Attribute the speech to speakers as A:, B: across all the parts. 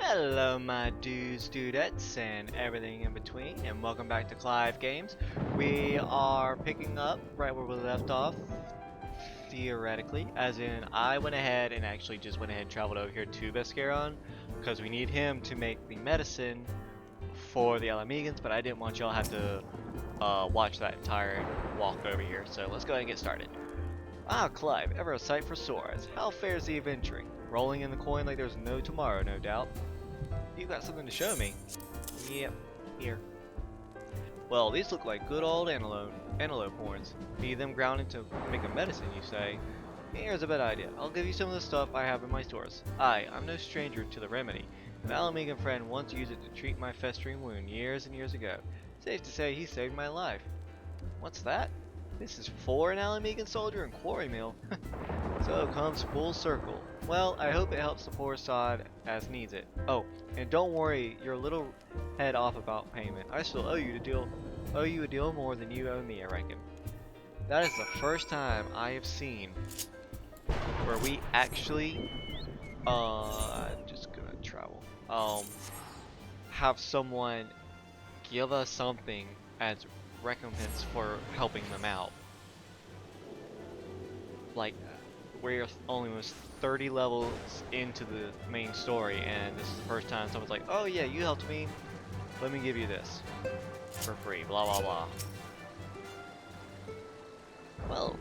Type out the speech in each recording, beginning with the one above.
A: Hello my dudes, dudettes, and everything in between, and welcome back to Clive Games. We are picking up right where we left off, theoretically, as in I went ahead and actually just went ahead and traveled over here to Bescaron, because we need him to make the medicine for the Ala Mhigans, but I didn't want y'all have to watch that entire walk over here, so let's go ahead and get started. Ah, Clive, ever a sight for sore eyes. How fares the adventuring? Rolling in the coin like there's no tomorrow, no doubt. You got something to show me? Yep, here. Well, these look like good old antelope horns. Feed them ground into make a medicine, you say? Here's a bad idea. I'll give you some of the stuff I have in my stores. I'm no stranger to the remedy. An Ala Mhigan friend once used it to treat my festering wound years and years ago. Safe to say he saved my life. What's that? This is for an Ala Mhigan soldier in Quarry Mill. So it comes full circle. Well, I hope it helps the poor sod as needs it. Oh, and don't worry your little head off about payment. I still owe you a deal more than you owe me, I reckon. That is the first time I have seen where we actually I'm just gonna travel. Have someone give us something as recompense for helping them out. Like, we're only almost 30 levels into the main story, and this is the first time someone's like, oh yeah, you helped me, let me give you this for free, blah blah blah. Well,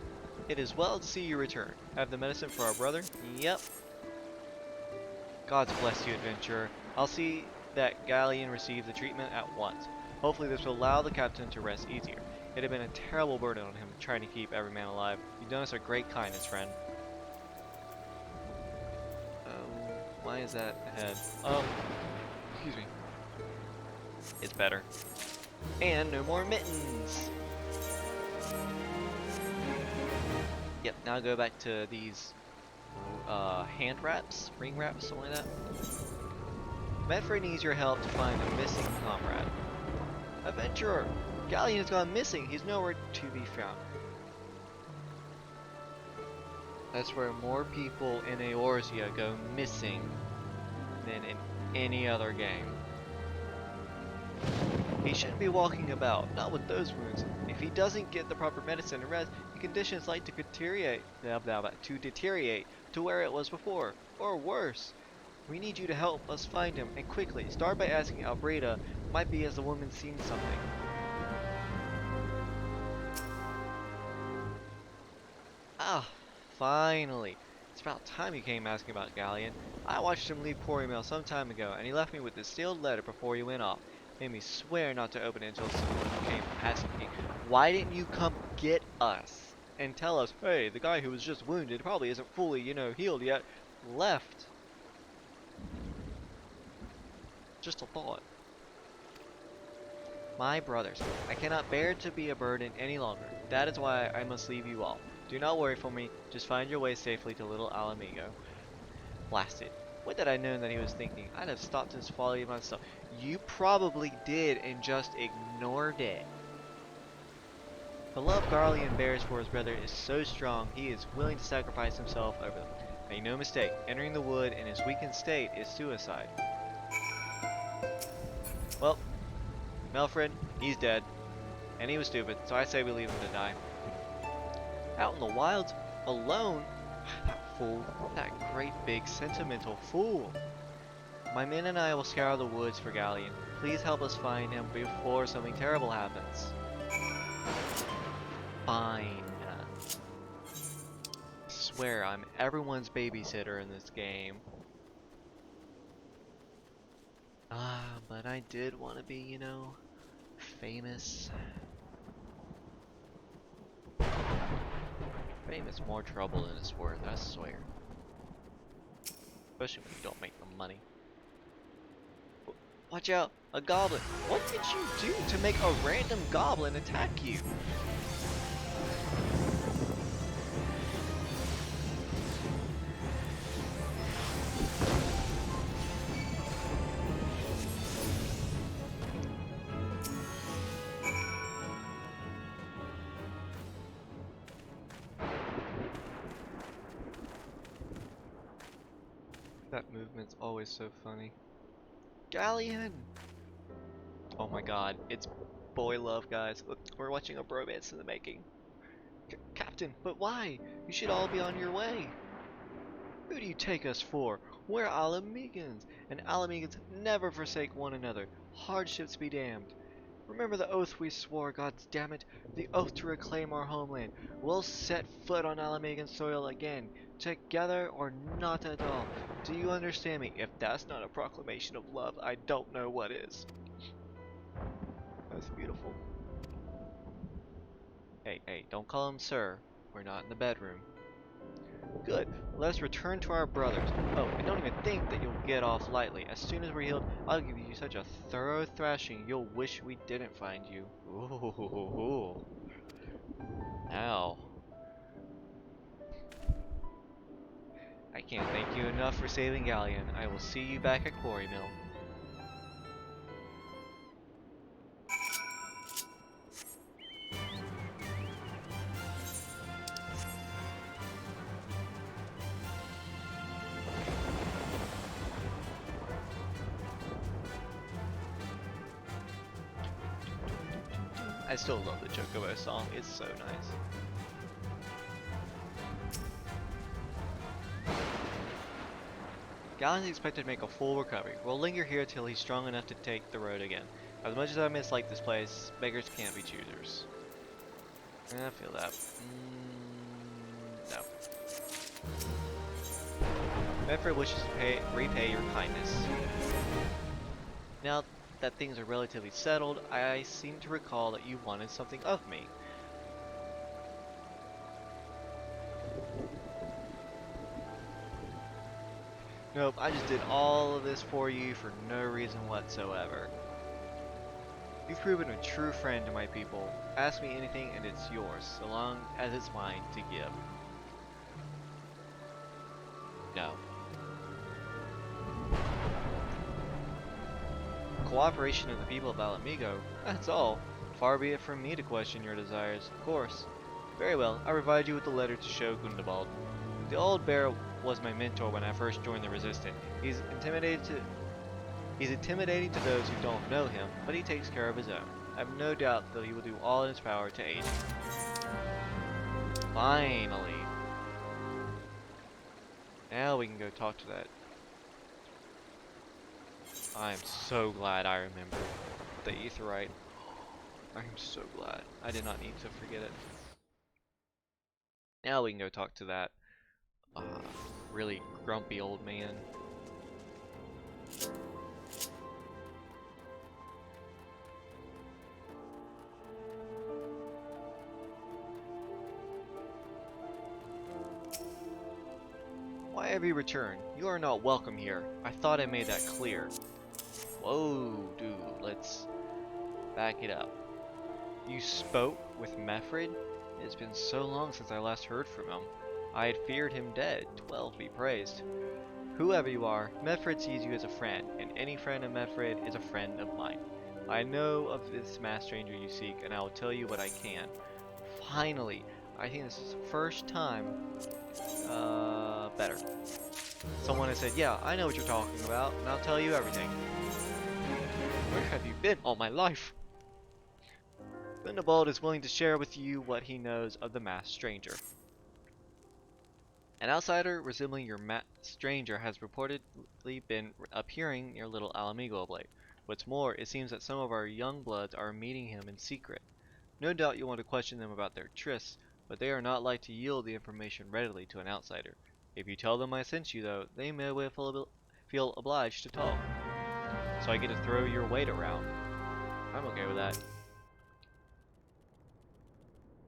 A: it is well to see you return. Have the medicine for our brother? Yep. God bless you, adventurer. I'll see that Galleon receives the treatment at once. Hopefully this will allow the captain to rest easier. It had been a terrible burden on him trying to keep every man alive. You've done us a great kindness, friend. Why is that ahead? Excuse me. It's better. And no more mittens! Yep, now go back to these hand wraps, ring wraps, something like that. Medfrey needs your help to find a missing comrade. Adventurer! Galleon has gone missing. He's nowhere to be found. That's where more people in Eorzea go missing than in any other game. He shouldn't be walking about, not with those wounds. If he doesn't get the proper medicine and rest, the condition is likely to deteriorate to where it was before, or worse. We need you to help us find him, and quickly. Start by asking Albreda. Might be as the woman seen something. Ah, finally. It's about time you came asking about Galleon. I watched him leave Quarry Mill some time ago, and he left me with this sealed letter before he went off. Made me swear not to open it until someone came asking me. Why didn't you come get us and tell us, hey, the guy who was just wounded probably isn't fully, healed yet, left? Just a thought. My brothers, I cannot bear to be a burden any longer. That is why I must leave you all. Do not worry for me, just find your way safely to Little Ala Mhigo. Blasted. What had I known that he was thinking? I'd have stopped his folly myself. You probably did and just ignored it. The love Galleon bears for his brother is so strong, he is willing to sacrifice himself over them. Make no mistake, entering the wood in his weakened state is suicide. Well, Melfred, he's dead. And he was stupid, so I say we leave him to die. Out in the wilds, alone? That fool, that great big sentimental fool. My men and I will scour the woods for Galleon. Please help us find him before something terrible happens. Fine. Swear I'm everyone's babysitter in this game. But I did want to be, famous. Fame is more trouble than it's worth, I swear. Especially when you don't make the money. Watch out! A goblin! What did you do to make a random goblin attack you? That movement's always so funny. Galleon! Oh my god, it's boy love, guys. Look, we're watching a bromance in the making. Captain, but why? You should all be on your way. Who do you take us for? We're Ala Mhigans, and Ala Mhigans never forsake one another. Hardships be damned. Remember the oath we swore, goddammit, the oath to reclaim our homeland. We'll set foot on Ala Mhigan soil again, together or not at all. Do you understand me? If that's not a proclamation of love, I don't know what is. That's beautiful. Hey, hey, don't call him sir. We're not in the bedroom. Good. Let us return to our brothers. Oh, and don't even think that you'll get off lightly. As soon as we're healed, I'll give you such a thorough thrashing you'll wish we didn't find you. Ooh. Ow. I can't thank you enough for saving Galleon. I will see you back at Quarry Mill. I still love the Chocobo song, it's so nice. Gallon's expected to make a full recovery. We'll linger here till he's strong enough to take the road again. As much as I mislike this place, beggars can't be choosers. I feel that. No. Medford wishes to repay your kindness. Now that things are relatively settled, I seem to recall that you wanted something of me. Nope, I just did all of this for you for no reason whatsoever. You've proven a true friend to my people. Ask me anything and it's yours, so long as it's mine to give. No. Cooperation of the people of Ala Mhigo, that's all. Far be it from me to question your desires, of course. Very well, I provide you with the letter to show Gundabald. The old bear was my mentor when I first joined the Resistance. He's intimidating to those who don't know him, but he takes care of his own. I have no doubt that he will do all in his power to aid you. Finally. Now we can go talk to that. I'm so glad I remember the Aetheryte. I'm so glad. I did not need to forget it. Now we can go talk to that really grumpy old man. Why have you returned? You are not welcome here. I thought I made that clear. Whoa, dude, let's back it up. You spoke with Medford? It's been so long since I last heard from him. I had feared him dead. 12 be praised. Whoever you are, Medford sees you as a friend, and any friend of Medford is a friend of mine. I know of this masked stranger you seek, and I will tell you what I can. Finally, I think this is the first time, better. Someone has said, yeah, I know what you're talking about, and I'll tell you everything. Where have you been all my life? Gundabald is willing to share with you what he knows of the masked stranger. An outsider resembling your masked stranger has reportedly been appearing near Little Ala Mhigo of late. What's more, it seems that some of our young bloods are meeting him in secret. No doubt you want to question them about their trysts, but they are not like to yield the information readily to an outsider. If you tell them I sent you, though, they may well feel obliged to talk. So I get to throw your weight around. I'm okay with that.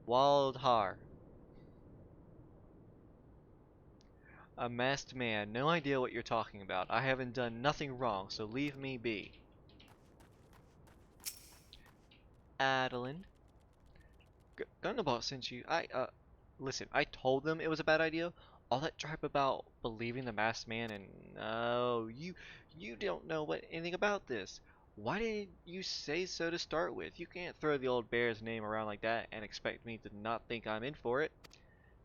A: Waldhar. A masked man. No idea what you're talking about. I haven't done nothing wrong, so leave me be. Adeline. Gundabald sent you. Listen, I told them it was a bad idea. All that tripe about believing the masked man and, oh, you don't know anything about this. Why didn't you say so to start with? You can't throw the old bear's name around like that and expect me to not think I'm in for it.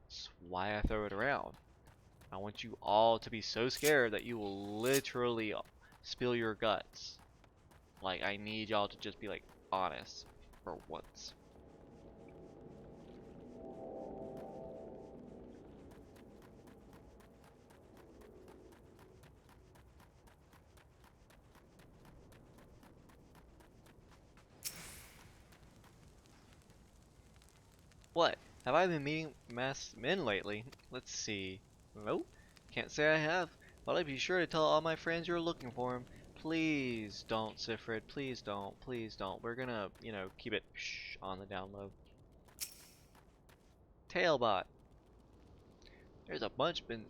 A: That's why I throw it around. I want you all to be so scared that you will literally spill your guts. Like, I need y'all to just be like honest for once. What? Have I been meeting masked men lately? Let's see. Nope. Can't say I have. But I'd be sure to tell all my friends you're looking for him. Please don't, Sifrid. Please don't. Please don't. We're gonna, keep it on the down low. Tailbot. There's a bunch been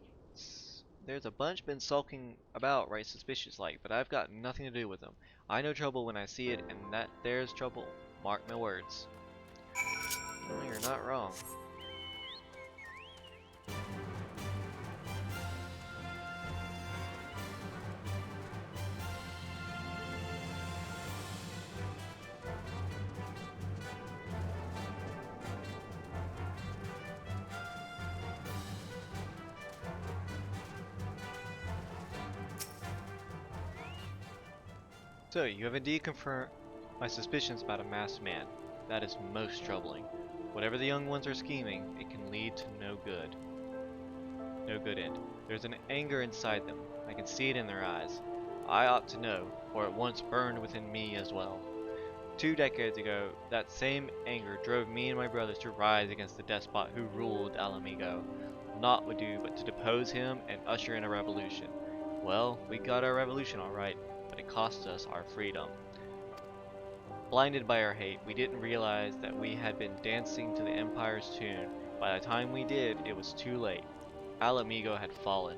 A: sulking about right suspicious like, but I've got nothing to do with them. I know trouble when I see it, and that there's trouble. Mark my words. Well, you're not wrong. So, you have indeed confirmed my suspicions about a masked man. That is most troubling. Whatever the young ones are scheming, it can lead to no good. No good end. There's an anger inside them. I can see it in their eyes. I ought to know, for it once burned within me as well. 2 decades ago, that same anger drove me and my brothers to rise against the despot who ruled Ala Mhigo. Naught would do but to depose him and usher in a revolution. Well, we got our revolution all right, but it cost us our freedom. Blinded by our hate, we didn't realize that we had been dancing to the Empire's tune. By the time we did, it was too late. Ala Mhigo had fallen.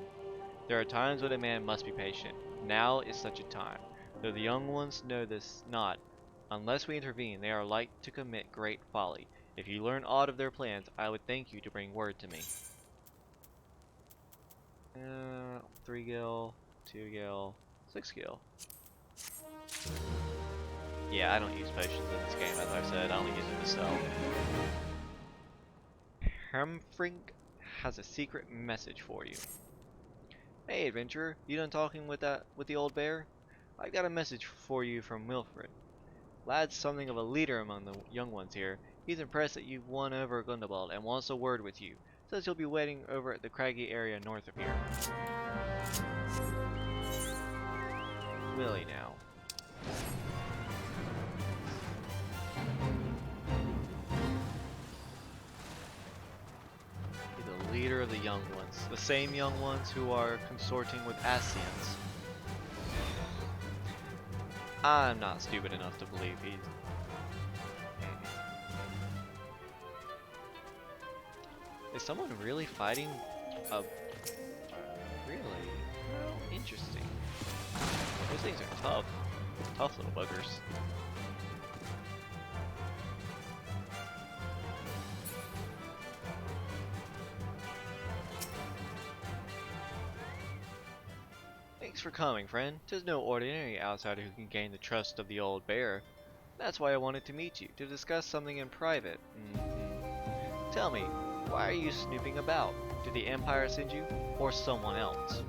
A: There are times when a man must be patient. Now is such a time. Though the young ones know this not, unless we intervene, they are like to commit great folly. If you learn aught of their plans, I would thank you to bring word to me. 3 gil, 2 gil, 6 gil. Yeah, I don't use potions in this game, as I've said. I only use them to sell. Hamfrink has a secret message for you. Hey, adventurer, you done talking with the old bear? I've got a message for you from Wilfred. Lad's something of a leader among the young ones here. He's impressed that you've won over Gundabald and wants a word with you. Says he'll be waiting over at the craggy area north of here. Willie now. Be the leader of the young ones. The same young ones who are consorting with Asians. I'm not stupid enough to believe he's... Is someone really fighting a... Really? Well, interesting. Those things are tough. Tough little buggers. Thanks for coming, friend. 'Tis no ordinary outsider who can gain the trust of the old bear. That's why I wanted to meet you, to discuss something in private. Tell me, why are you snooping about? Did the Empire send you, or someone else?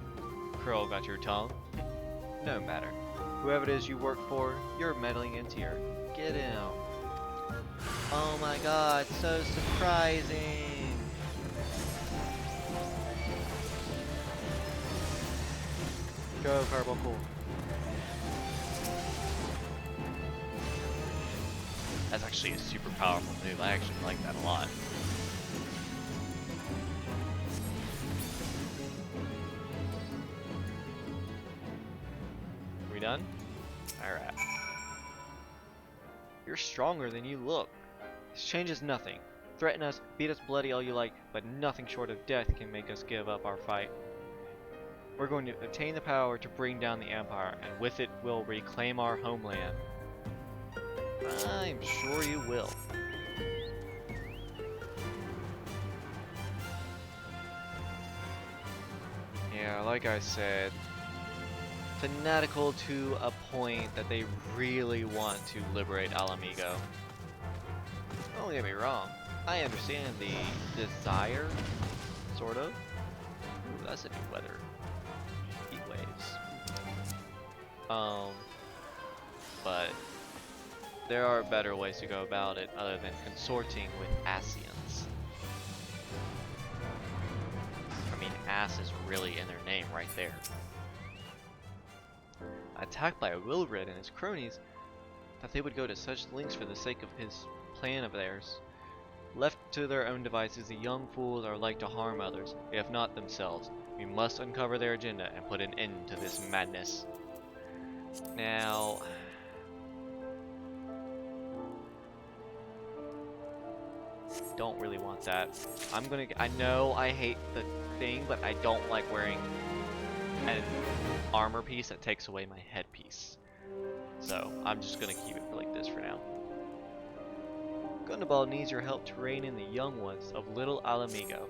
A: Curl got your tongue? No matter. Whoever it is you work for, you're meddling into here. Get him. Oh my god, so surprising! Go, Carbuncle. That's actually a super powerful move. I actually like that a lot. We done? Alright. You're stronger than you look. This changes nothing. Threaten us, beat us bloody all you like, but nothing short of death can make us give up our fight. We're going to obtain the power to bring down the Empire, and with it we'll reclaim our homeland. I'm sure you will. Yeah, like I said, fanatical to a point that they really want to liberate Ala Mhigo. Don't get me wrong, I understand the desire, sort of. Ooh, that's a new weather. Heat waves. Um, but there are better ways to go about it other than consorting with Asians. I mean, ass is really in their name right there. Attacked by Wilred and his cronies, that they would go to such lengths for the sake of his plan of theirs. Left to their own devices, the young fools are like to harm others, if not themselves. We must uncover their agenda and put an end to this madness. Now, don't really want that. I know I hate the thing, but I don't like wearing an armor piece that takes away my headpiece. So, I'm just gonna keep it like this for now. Gundabal needs your help to rein in the young ones of Little Ala Mhigo.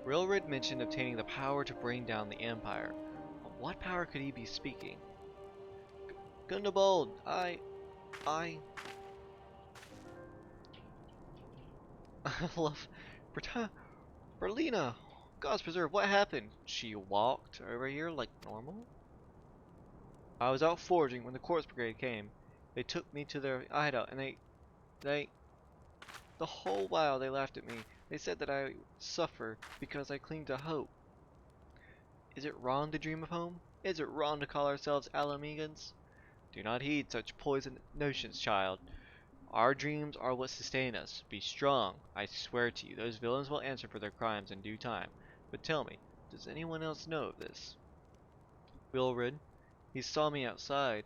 A: Rilrid mentioned obtaining the power to bring down the Empire. Of what power could he be speaking? Gundabal, I love Berlina. God's preserve, what happened? She walked over here like normal? I was out foraging when the corpse brigade came. They took me to their hideout and the whole while they laughed at me. They said that I suffer because I cling to hope. Is it wrong to dream of home? Is it wrong to call ourselves Ala Mhigans? Do not heed such poisoned notions, child. Our dreams are what sustain us. Be strong. I swear to you, those villains will answer for their crimes in due time. But tell me, does anyone else know of this? Wilrid. He saw me outside.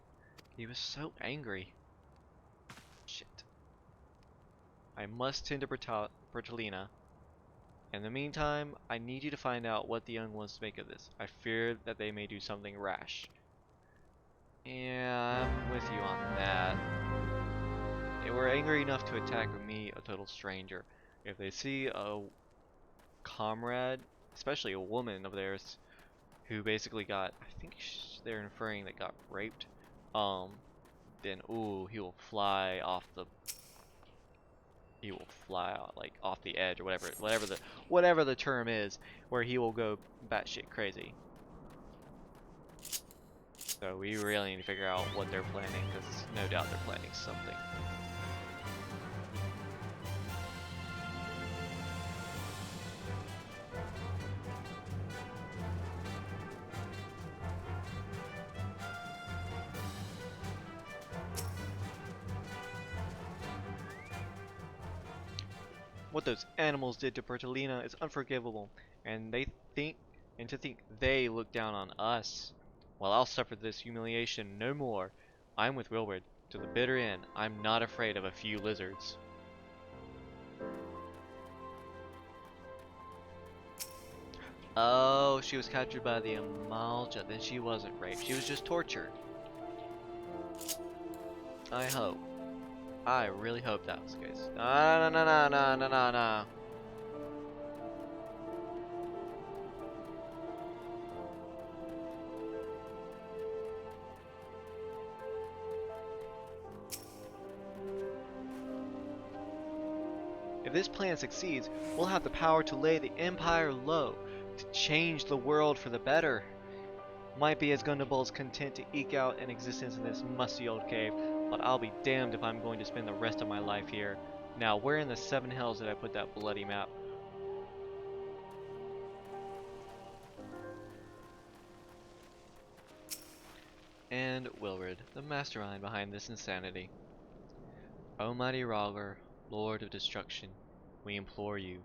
A: He was so angry. Shit. I must tend to Bertolina. In the meantime, I need you to find out what the young ones make of this. I fear that they may do something rash. Yeah, I'm with you on that. They were angry enough to attack me, a total stranger. If they see a comrade, especially a woman of theirs, who basically got, I think they're inferring that got raped, then ooh, he will fly out, like off the edge or whatever the term is, where he will go batshit crazy. So we really need to figure out what they're planning, because no doubt they're planning something. What those animals did to Bertolina is unforgivable, and to think they look down on us. Well, I'll suffer this humiliation no more. I'm with Wilward to the bitter end. I'm not afraid of a few lizards. Oh, she was captured by the Amalja. Then she wasn't raped. She was just tortured. I hope. I really hope that was the case. No. If this plan succeeds, we'll have the power to lay the Empire low, to change the world for the better. Might be as Gundabal's content to eke out an existence in this musty old cave, but I'll be damned if I'm going to spend the rest of my life here. Now, where in the seven hells did I put that bloody map? And Wilrid, the mastermind behind this insanity. O mighty Rogger, Lord of Destruction, we implore you,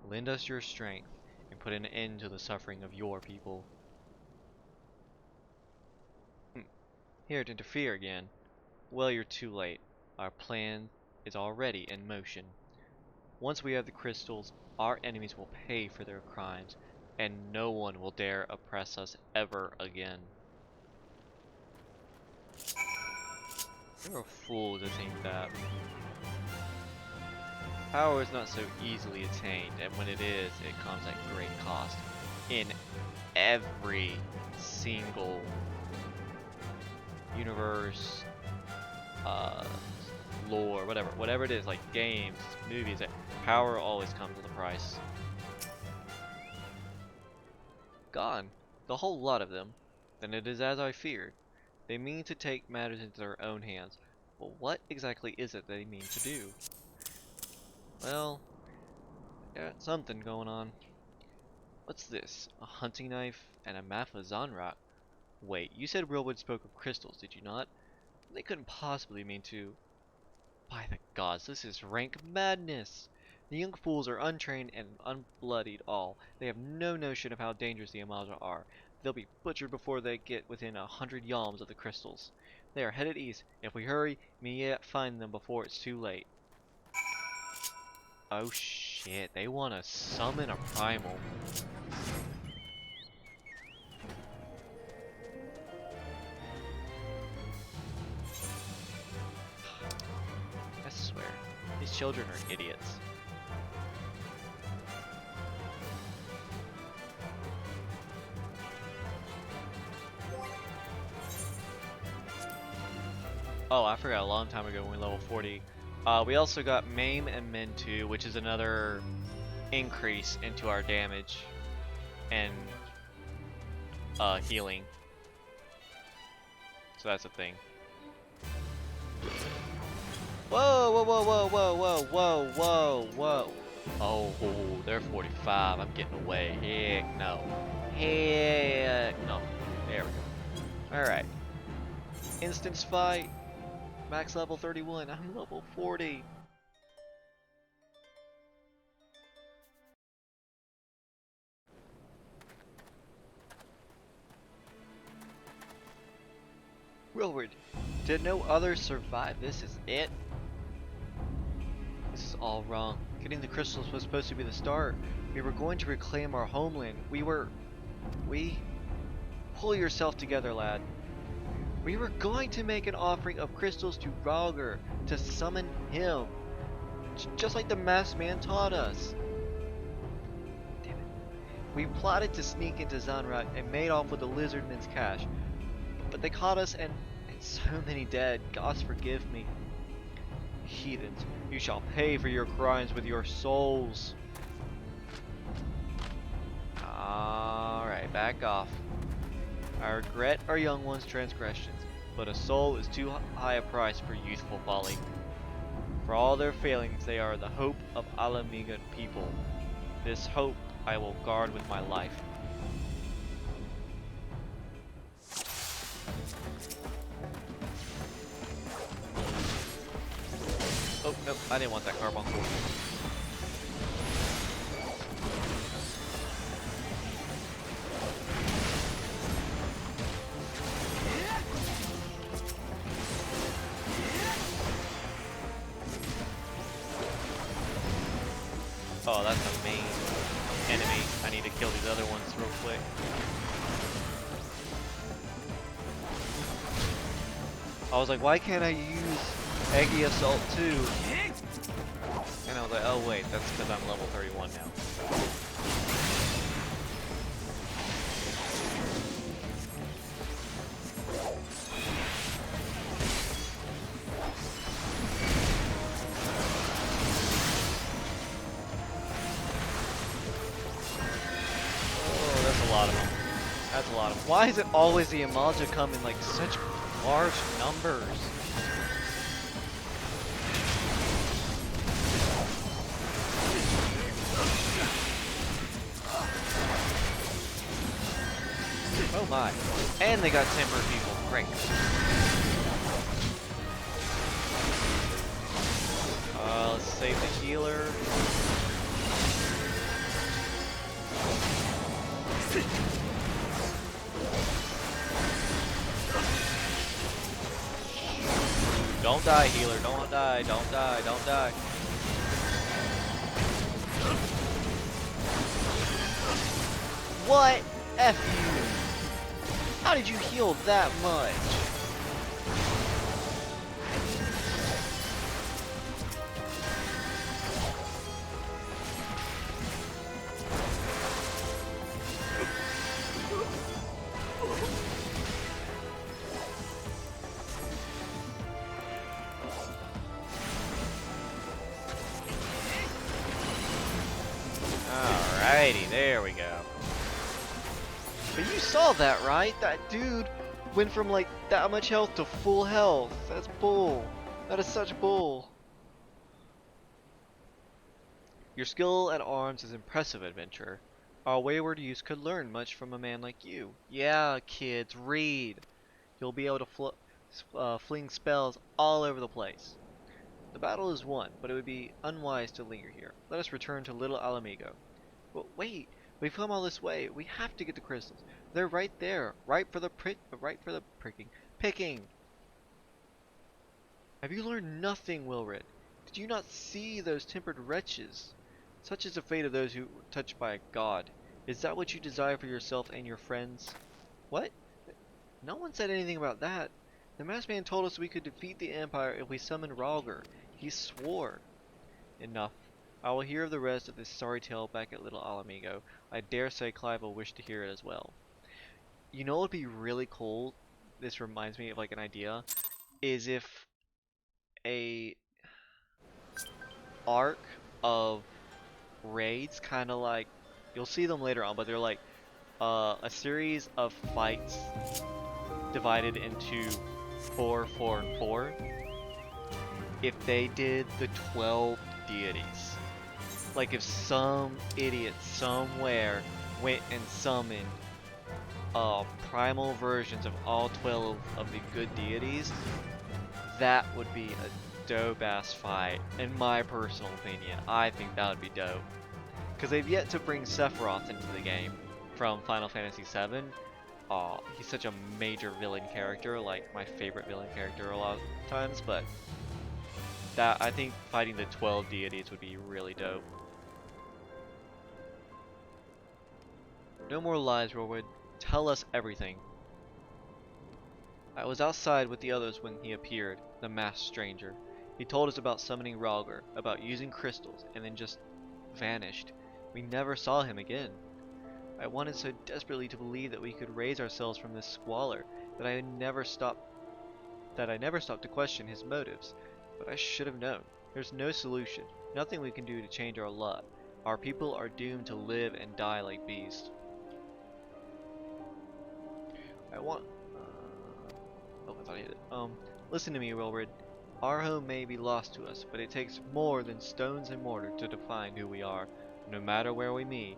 A: lend us your strength, and put an end to the suffering of your people. Here to interfere again. Well, you're too late. Our plan is already in motion. Once we have the crystals, our enemies will pay for their crimes, and no one will dare oppress us ever again. You're a fool to think that. Power is not so easily attained, and when it is, it comes at great cost. In every single universe, lore, whatever it is, like games, movies, power always comes with a price. Gone. The whole lot of them. Then it is as I feared. They mean to take matters into their own hands. Well, what exactly is it they mean to do? Well, yeah, something going on. What's this? A hunting knife and a map of Zonrock? Wait, you said Willwood spoke of crystals, did you not? They couldn't possibly mean to. By the gods, this is rank madness! The young fools are untrained and unbloodied all. They have no notion of how dangerous the Amaja are. They'll be butchered before they get within 100 yalms of the crystals. They are headed east. If we hurry, we may yet find them before it's too late. Oh shit, they want to summon a primal. I swear, these children are idiots. Oh, I forgot a long time ago when we level 40. We also got Maim and Mend 2, which is another increase into our damage and healing. So that's a thing. Whoa, whoa, whoa, whoa, whoa, whoa, whoa, whoa, whoa. Oh, they're 45. I'm getting away. Heck no. Heck no. There we go. Alright. Instance fight. Max level 31. I'm level 40. Willward, did no others survive? This is it? This is all wrong. Getting the crystals was supposed to be the start. We were going to reclaim our homeland. Pull yourself together, lad. We were going to make an offering of crystals to Rauger to summon him. Just like the masked man taught us. Damn it. We plotted to sneak into Zonrock and made off with the lizardman's cash. But they caught us and so many dead. Gods forgive me. Heathens, you shall pay for your crimes with your souls. Alright, back off. I regret our young ones' transgressions, but a soul is too high a price for youthful folly. For all their failings, they are the hope of Ala Mhigo people. This hope I will guard with my life. Oh, nope, I didn't want that carbon core. Oh, that's the main enemy. I need to kill these other ones real quick. I was like, why can't I use Eggy Assault 2? And I was like, oh wait, that's because I'm level 31 now. Oh, that's a lot of them. That's a lot of them. Why is it always the Amaja come in like such large numbers? Oh my. And they got temper people. Great. Let's save the healer. Don't die, healer. Don't die. Don't die. Don't die. What? F you. How did you heal that much? Alrighty, there we go. But you saw that, right? That dude went from like that much health to full health. That's bull. That is such bull. Your skill at arms is impressive, adventurer. Our wayward youth could learn much from a man like you. Yeah, kids, read. You'll be able to fling spells all over the place. The battle is won, but it would be unwise to linger here. Let us return to Little Ala Mhigo. But wait, we've come all this way. We have to get the crystals. They're right there, right for the picking. Have you learned nothing, Wilred? Did you not see those tempered wretches? Such is the fate of those who are touched by a god. Is that what you desire for yourself and your friends? What? No one said anything about that. The masked man told us we could defeat the Empire if we summoned Rhalgr. He swore. Enough. I will hear of the rest of this sorry tale back at Little Ala Mhigo. I dare say Clive will wish to hear it as well. You know what would be really cool? This reminds me of like an idea. Is if a arc of raids, kind of like, you'll see them later on, but they're like a series of fights divided into 4, 4, and 4. If they did the 12 deities, like if some idiot somewhere went and summoned primal versions of all 12 of the good deities, that would be a dope ass fight. In my personal opinion, I think that would be dope. Because they've yet to bring Sephiroth into the game from Final Fantasy VII. He's such a major villain character, like my favorite villain character a lot of times, but that, I think fighting the 12 deities would be really dope. No more lies, Rowood. Tell us everything. I was outside with the others when he appeared, the masked stranger. He told us about summoning Rhalgr, about using crystals, and then just vanished. We never saw him again. I wanted so desperately to believe that we could raise ourselves from this squalor that I never stopped to question his motives. But I should have known. There's no solution, nothing we can do to change our lot. Our people are doomed to live and die like beasts. I thought I hit it. Listen to me, Wilred. Our home may be lost to us, but it takes more than stones and mortar to define who we are. No matter where we may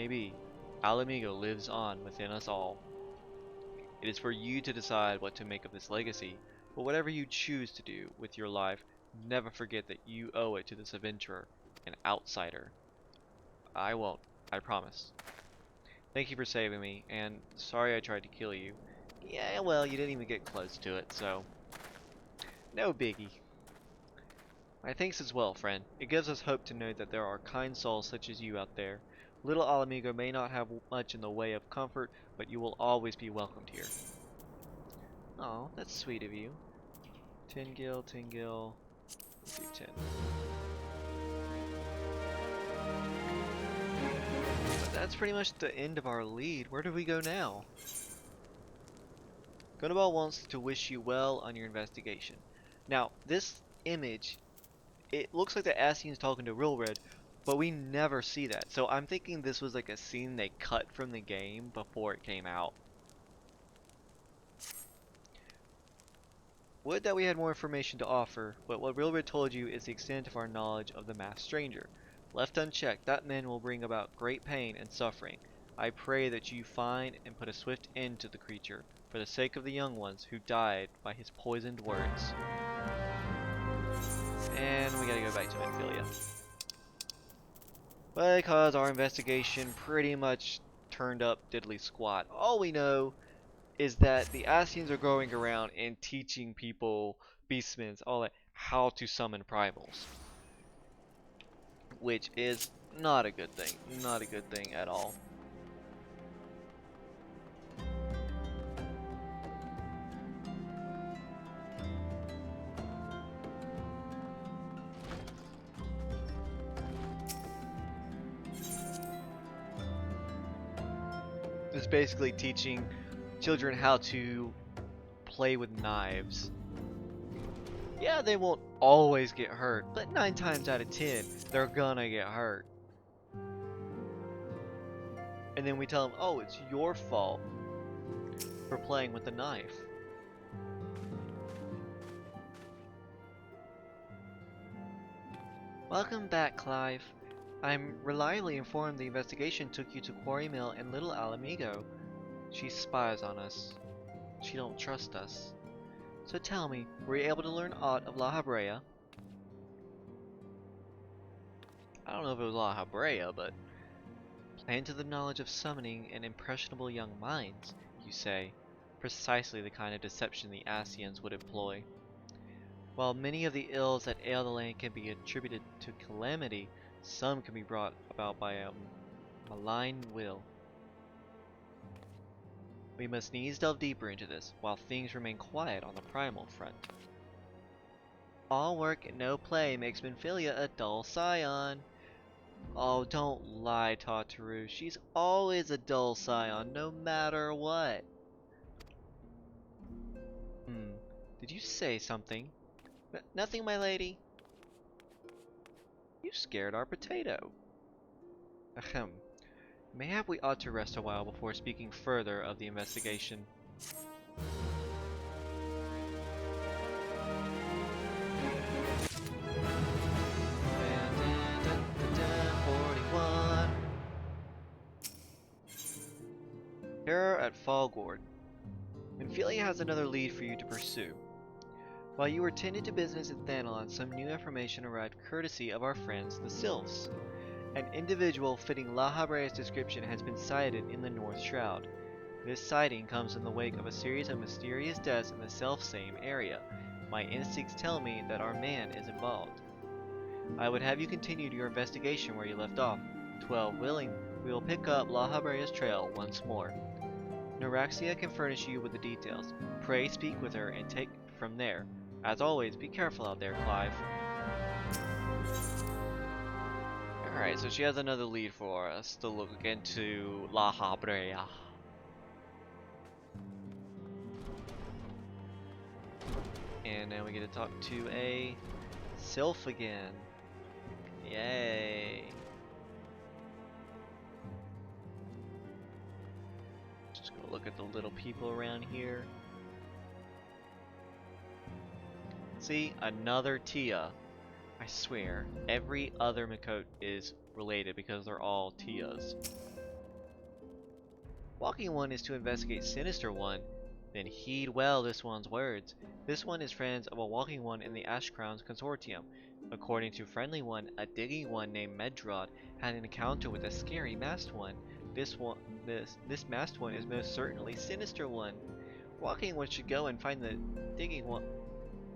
A: be, Ala Mhigo lives on within us all. It is for you to decide what to make of this legacy, but whatever you choose to do with your life, never forget that you owe it to this adventurer, an outsider. I won't, I promise. Thank you for saving me, and sorry I tried to kill you. Yeah, well, you didn't even get close to it, so no biggie. My thanks as well, friend. It gives us hope to know that there are kind souls such as you out there. Little Ala Mhigo may not have much in the way of comfort, but you will always be welcomed here. Oh, that's sweet of you. 10 gil, 10 gil. Let's do 10. But that's pretty much the end of our lead. Where do we go now? Gunabal wants to wish you well on your investigation. Now, this image, it looks like the Ascian's talking to Rilred, but we never see that. So I'm thinking this was like a scene they cut from the game before it came out. Would that we had more information to offer, but what Rilred told you is the extent of our knowledge of the masked stranger. Left unchecked, that man will bring about great pain and suffering. I pray that you find and put a swift end to the creature, for the sake of the young ones who died by his poisoned words. And we gotta go back to Ophelia. Because our investigation pretty much turned up diddly squat. All we know is that the Ascians are going around and teaching people, beastmen, all that, how to summon primals. Which is not a good thing. Not a good thing at all. It's basically teaching children how to play with knives. Yeah, they won't always get hurt, but 9 times out of 10, they're gonna get hurt. And then we tell him, oh, it's your fault for playing with the knife. Welcome back, Clive. I'm reliably informed the investigation took you to Quarry Mill and Little Ala Mhigo. She spies on us. She don't trust us. So tell me, were you able to learn aught of La Habrea? I don't know if it was La Habrea, but... Plan to the knowledge of summoning and impressionable young minds, you say. Precisely the kind of deception the Asians would employ. While many of the ills that ail the land can be attributed to calamity, some can be brought about by a malign will. We must needs delve deeper into this, while things remain quiet on the primal front. All work and no play makes Minfilia a dull scion. Oh, don't lie, Tataru. She's always a dull scion, no matter what. Did you say something? Nothing, my lady. You scared our potato. Ahem. Mayhap we ought to rest a while before speaking further of the investigation. Here at Falgord. Minfilia has another lead for you to pursue. While you were tended to business in Thanalon, some new information arrived courtesy of our friends, the Sylphs. An individual fitting La Habrea's description has been sighted in the North Shroud. This sighting comes in the wake of a series of mysterious deaths in the self-same area. My instincts tell me that our man is involved. I would have you continue your investigation where you left off. 12 willing, we will pick up La Habrea's trail once more. Neuraxia can furnish you with the details. Pray speak with her and take it from there. As always, be careful out there, Clive. Alright, so she has another lead for us to look into La Habrea. And now we get to talk to a Sylph again. Yay. Just gonna look at the little people around here. See, another Tia. I swear, every other Miqo'te is related because they're all Tias. Walking One is to investigate Sinister One, then heed well this one's words. This one is friends of a Walking One in the Ashcrown's consortium. According to Friendly One, a Digging One named Medrod had an encounter with a scary Masked One. This Masked One is most certainly Sinister One. Walking One should go and find the Digging One.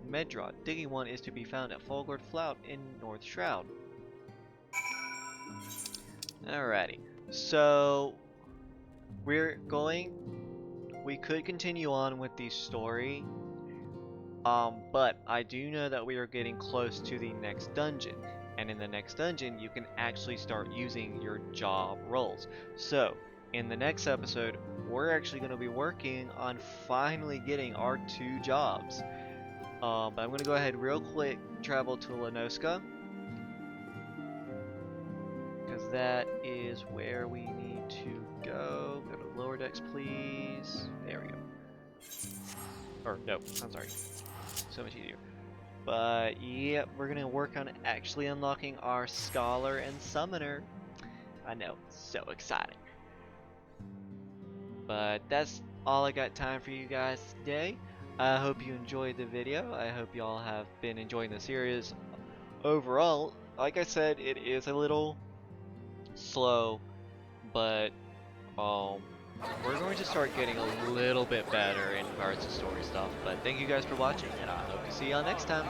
A: Medrod. Digging One is to be found at Falgord Flout in North Shroud. Alrighty, so we could continue on with the story, but I do know that we are getting close to the next dungeon, and in the next dungeon you can actually start using your job roles. So in the next episode we're actually going to be working on finally getting our 2 jobs. But I'm going to go ahead real quick, travel to Lenoska, because that is where we need to go. Go to lower decks, please. There we go. Or, no, I'm sorry. So much easier. But, yeah, we're going to work on actually unlocking our Scholar and Summoner. I know, so exciting. But that's all I got time for you guys today. I hope you enjoyed the video. I hope y'all have been enjoying the series overall. Like I said, it is a little slow, but we're going to start getting a little bit better in regards to story stuff. But thank you guys for watching, and I hope to see y'all next time.